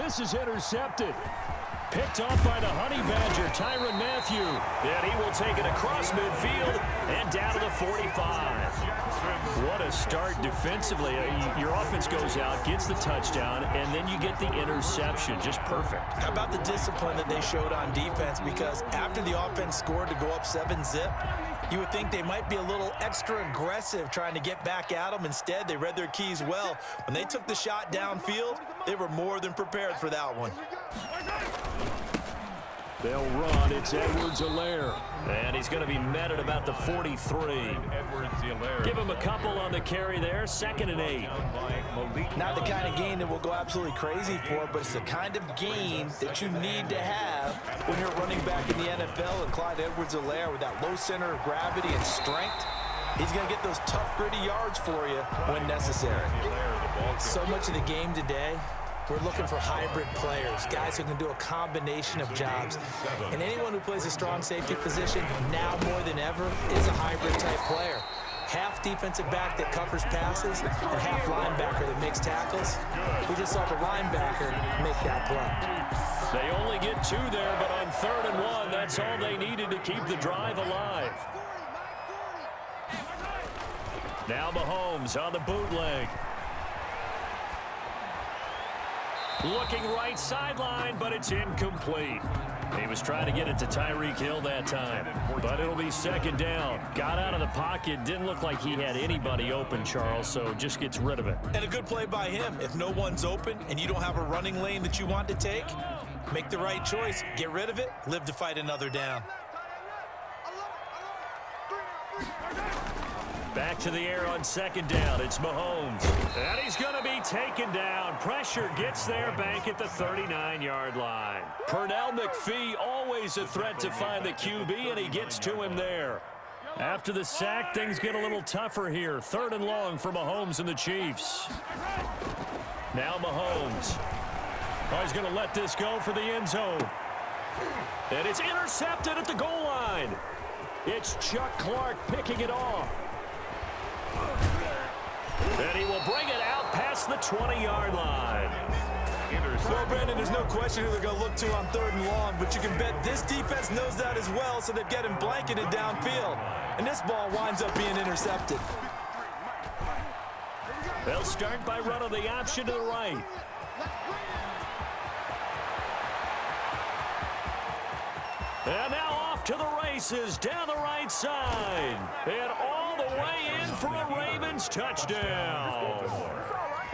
this is intercepted. Picked off by the Honey Badger, Tyrann Mathieu. And he will take it across midfield and down to the 45. What a start defensively. Your offense goes out, gets the touchdown, and then you get the interception. Just perfect. How about the discipline that they showed on defense? Because after the offense scored to go up 7-zip, you would think they might be a little extra aggressive trying to get back at them. Instead, they read their keys well. When they took the shot downfield, they were more than prepared for that one. They'll run. It's Edwards-Helaire. And he's going to be met at about the 43. Give him a couple on the carry there. 2nd and 8. Not the kind of gain that we'll go absolutely crazy for, but it's the kind of gain that you need to have when you're running back in the NFL. And Clyde Edwards-Helaire, with that low center of gravity and strength, he's going to get those tough, gritty yards for you when necessary. So much of the game today, we're looking for hybrid players, guys who can do a combination of jobs. And anyone who plays a strong safety position, now more than ever, is a hybrid-type player. Half defensive back that covers passes and half linebacker that makes tackles. We just saw the linebacker make that play. They only get 2 there, but on 3rd and 1, that's all they needed to keep the drive alive. Now Mahomes on the bootleg. Looking right sideline, but it's incomplete. He was trying to get it to Tyreek Hill that time, but it'll be 2nd down. Got out of the pocket, didn't look like he had anybody open, Charles, so just gets rid of it. And a good play by him. If no one's open and you don't have a running lane that you want to take, make the right choice. Get rid of it, live to fight another down. Back to the air on 2nd down. It's Mahomes. And he's going to be taken down. Pressure gets there back at the 39-yard line. Pernell McPhee, always a threat to find the QB, and he gets to him there. After the sack, things get a little tougher here. 3rd and long for Mahomes and the Chiefs. Now Mahomes. Oh, he's going to let this go for the end zone. And it's intercepted at the goal line. It's Chuck Clark picking it off. And he will bring it out past the 20-yard line. Well, Brandon, there's no question who they're going to look to on 3rd and long, but you can bet this defense knows that as well, so they're getting blanketed downfield. And this ball winds up being intercepted. They'll start by running the option to the right. And now off to the races down the right side. And all the way in for a Ravens touchdown.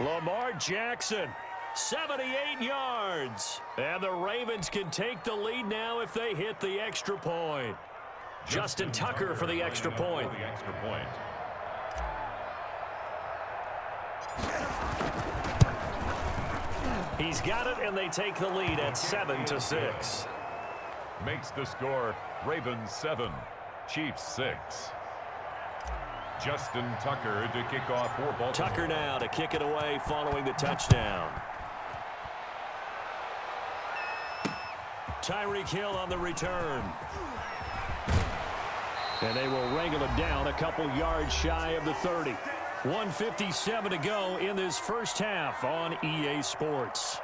Lamar Jackson, 78 yards. And the Ravens can take the lead now if they hit the extra point. Justin Tucker for the extra point. He's got it, and they take the lead at 7-6. Makes the score Ravens 7, Chiefs 6. Justin Tucker to kick off for Baltimore. Tucker now to kick it away following the touchdown. Tyreek Hill on the return. And they will wrangle it down a couple yards shy of the 30. 1:57 to go in this first half on EA Sports.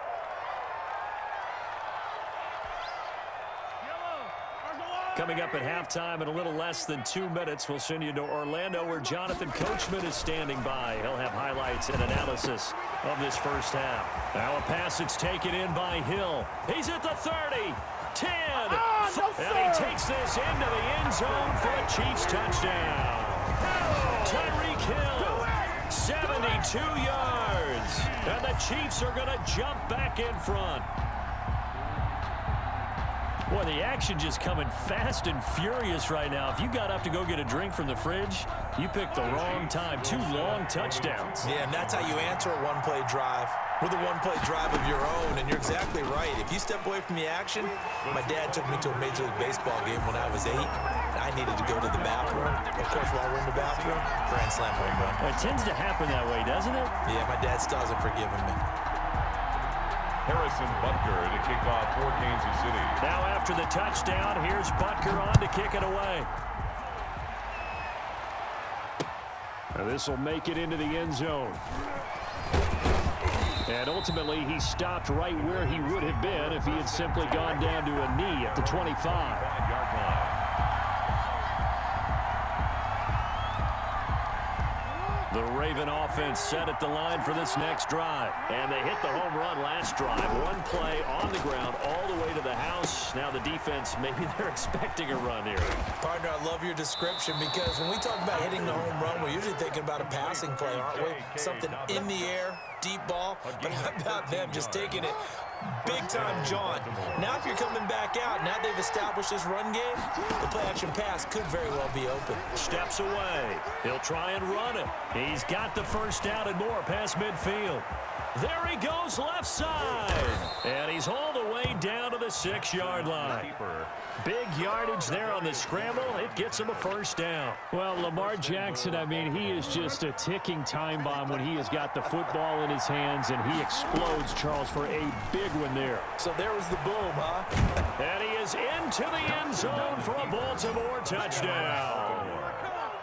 Coming up at halftime in a little less than 2 minutes, we'll send you to Orlando where Jonathan Coachman is standing by. He'll have highlights and analysis of this first half. Now a pass that's taken in by Hill. He's at the 30, 10, and he takes this into the end zone for a Chiefs touchdown. Tyreek Hill, 72 yards, and the Chiefs are going to jump back in front. Boy, the action just coming fast and furious right now. If you got up to go get a drink from the fridge, you picked the wrong time. 2 long touchdowns. Yeah, and that's how you answer a one-play drive with a one-play drive of your own. And you're exactly right. If you step away from the action, my dad took me to a Major League Baseball game when I was 8. I needed to go to the bathroom. Of course, while we're in the bathroom, grand slam home run. It tends to happen that way, doesn't it? Yeah, my dad still hasn't forgiven me. Harrison Butker to kick off for Kansas City. Now after the touchdown, here's Butker on to kick it away. This will make it into the end zone. And ultimately, he stopped right where he would have been if he had simply gone down to a knee at the 25. 5-yard line. The Raven offense set at the line for this next drive. And they hit the home run last drive. One play on the ground all the way to the house. Now the defense, maybe they're expecting a run here. Partner, I love your description because when we talk about hitting the home run, we're usually thinking about a passing play, aren't we? Something in the air, deep ball. But how about them just taking it big-time jaunt? Now if you're coming back out, now they've established this run game, the play-action pass could very well be open. Steps away. He'll try and run it. He's got the first down and more past midfield. There he goes left side. And he's all the way down to the 6-yard line. Big yardage there on the scramble. It gets him a first down. Well, Lamar Jackson, I mean, he is just a ticking time bomb when he has got the football in his hands, and he explodes, Charles, for a big one there. So there was the boom, huh? And he is into the end zone for a Baltimore touchdown.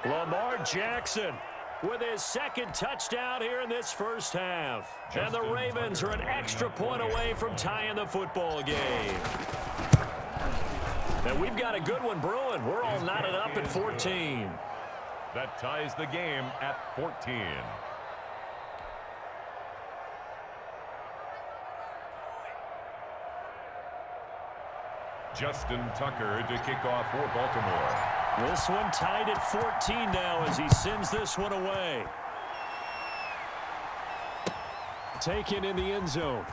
Lamar Jackson with his second touchdown here in this first half. And the Ravens are an extra point away from tying the football game. And we've got a good one brewing. We're all knotted up at 14. That ties the game at 14. Justin Tucker to kick off for Baltimore. This one tied at 14 now as he sends this one away. Taken in the end zone.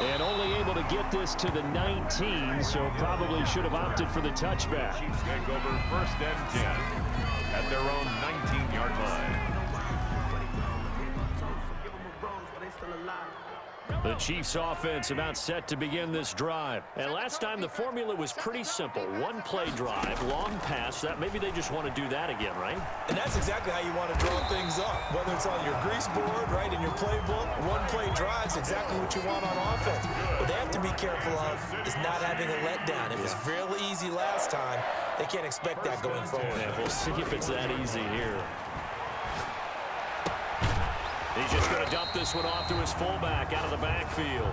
And only able to get this to the 19, so probably should have opted for the touchback. Chiefs take over 1st and 10 at their own 19-yard line. The Chiefs offense about set to begin this drive. And last time the formula was pretty simple. One play drive, long pass. That maybe they just want to do that again, right? And that's exactly how you want to draw things up. Whether it's on your grease board, right, in your playbook, one play drive's exactly what you want on offense. What they have to be careful of is not having a letdown. It was really easy last time. They can't expect that going forward. Yeah, we'll see if it's that easy here. He's just going to dump this one off to his fullback out of the backfield.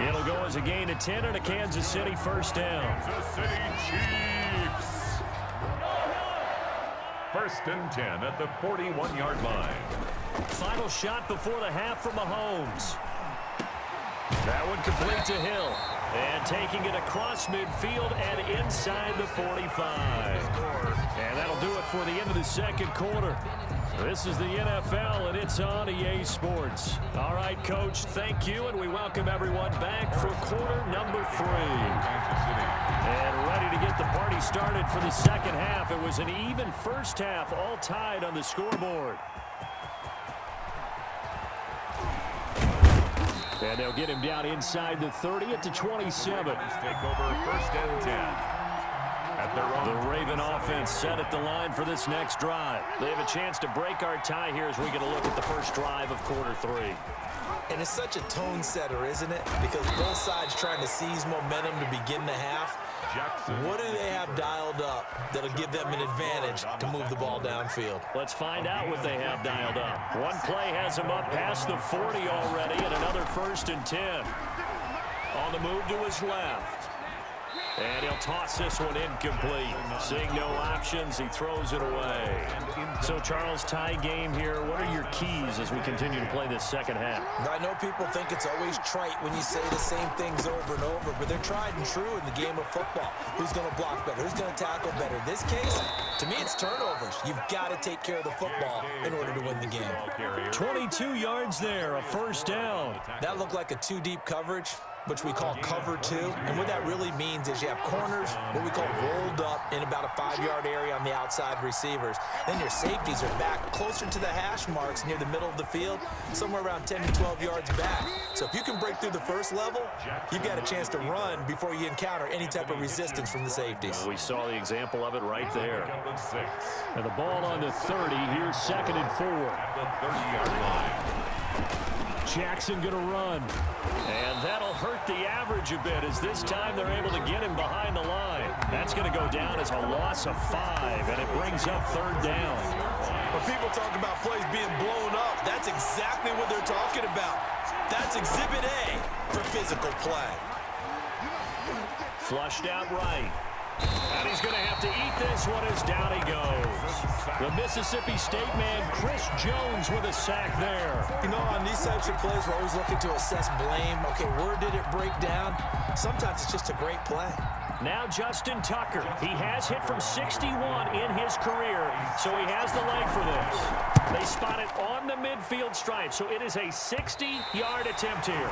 It'll go as a gain of 10 and a Kansas City first down. Kansas City Chiefs. 1st and 10 at the 41-yard line. Final shot before the half from Mahomes. That one complete to Hill. And taking it across midfield and inside the 45. And that'll do it for the end of the second quarter. This is the NFL, and it's on EA Sports. All right, Coach, thank you, and we welcome everyone back for quarter number 3. And ready to get the party started for the second half. It was an even first half, all tied on the scoreboard. And they'll get him down inside the 30 at the 27. Take over 1st and 10. The Raven offense set at the line for this next drive. They have a chance to break our tie here as we get a look at the first drive of quarter 3. And it's such a tone setter, isn't it? Because both sides trying to seize momentum to begin the half. What do they have dialed up that'll give them an advantage to move the ball downfield? Let's find out what they have dialed up. One play has them up past the 40 already, and another 1st and 10. On the move to his left. And he'll toss this one incomplete. Seeing no options, he throws it away. So, Charles, tie game here. What are your keys as we continue to play this second half? I know people think it's always trite when you say the same things over and over, but they're tried and true in the game of football. Who's going to block better? Who's going to tackle better? In this case, to me, it's turnovers. You've got to take care of the football in order to win the game. 22 yards there, a first down. That looked like a 2-deep coverage, which we call cover 2. And what that really means is you have corners, what we call rolled up in about a 5-yard area on the outside receivers. Then your safeties are back closer to the hash marks near the middle of the field, somewhere around 10 to 12 yards back. So if you can break through the first level, you've got a chance to run before you encounter any type of resistance from the safeties. We saw the example of it right there. And the ball on the 30. Here's 2nd and 4. The 30-yard line. Jackson going to run. And that'll hurt the average a bit as this time they're able to get him behind the line. That's going to go down as a loss of 5, and it brings up 3rd down. When people talk about plays being blown up, that's exactly what they're talking about. That's Exhibit A for physical play. Flushed out right. And he's going to have to eat this one as down he goes. The Mississippi State man, Chris Jones, with a sack there. You know, on these types of plays, we're always looking to assess blame. Okay, where did it break down? Sometimes it's just a great play. Now Justin Tucker. He has hit from 61 in his career, so he has the leg for this. They spot it on the midfield stripe, so it is a 60-yard attempt here.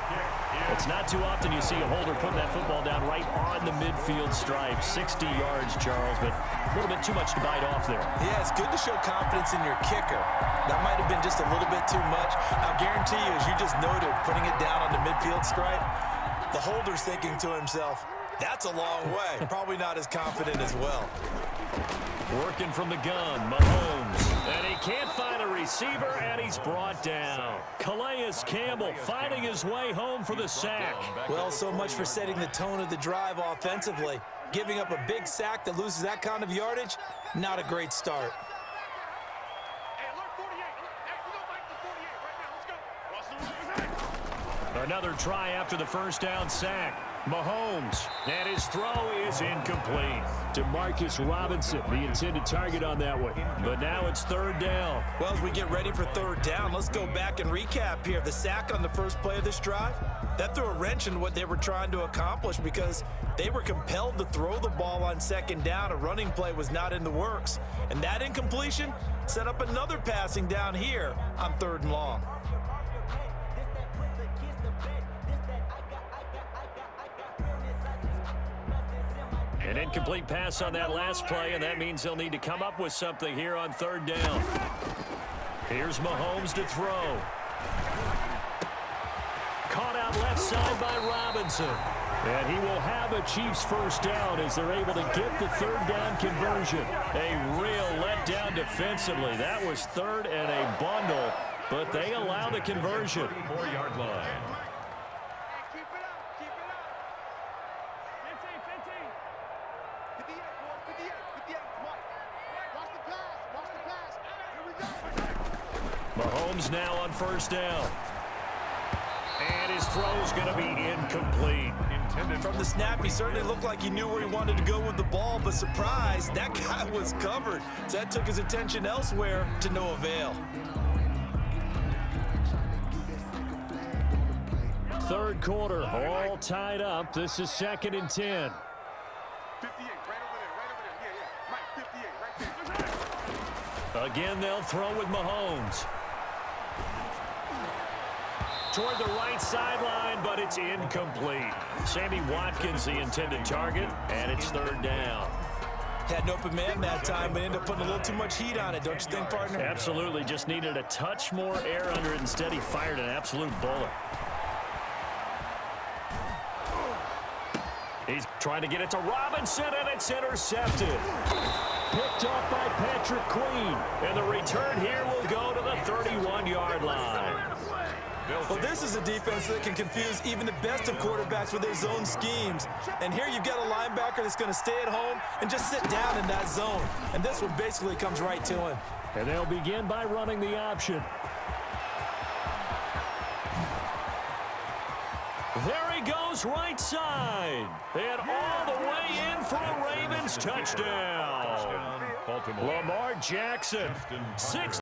It's not too often you see a holder putting that football down right on the midfield stripe. 60 yards, Charles, but a little bit too much to bite off there. Yeah, it's good to show confidence in your kicker. That might have been just a little bit too much. I'll guarantee you, as you just noted, putting it down on the midfield stripe, the holder's thinking to himself, that's a long way. Probably not as confident as well. Working from the gun, Mahomes. And he can't find a receiver, and he's brought down. Calais Campbell finding his way home for the sack. Well, so much for setting the tone of the drive offensively. Giving up a big sack that loses that kind of yardage, not a great start. Another try after the first down sack. Mahomes, and his throw is incomplete. Demarcus Robinson, the intended target on that one. But now it's third down. Well, as we get ready for third down, let's go back and recap here. The sack on the first play of this drive, that threw a wrench in what they were trying to accomplish because they were compelled to throw the ball on second down. A running play was not in the works. And that incompletion set up another passing down here on third and long. An incomplete pass on that last play, and that means they'll need to come up with something here on third down. Here's Mahomes to throw. Caught out left side by Robinson. And he will have a Chiefs first down as they're able to get the third down conversion. A real letdown defensively. That was third and a bundle, but they allow the conversion. 4-yard line. Mahomes now on first down. And his throw's going to be incomplete. From the snap, he certainly looked like he knew where he wanted to go with the ball, but surprise, that guy was covered. So that took his attention elsewhere to no avail. Third quarter, all tied up. This is 2nd and 10. 58, right over there. Yeah, Mike, 58, right there. Again, they'll throw with Mahomes. Toward the right sideline, but it's incomplete. Sammy Watkins, the intended target, and it's third down. Had an open man that time, but ended up putting a little too much heat on it, don't you think, partner? Absolutely. Just needed a touch more air under it. Instead, he fired an absolute bullet. He's trying to get it to Robinson, and it's intercepted. Picked off by Patrick Queen. And the return here will go to the 31-yard line. Well, this is a defense that can confuse even the best of quarterbacks with their zone schemes. And here you've got a linebacker that's going to stay at home and just sit down in that zone. And this one basically comes right to him. And they'll begin by running the option. There he goes right side. And all the way in for a Ravens touchdown. Baltimore. Lamar Jackson, 6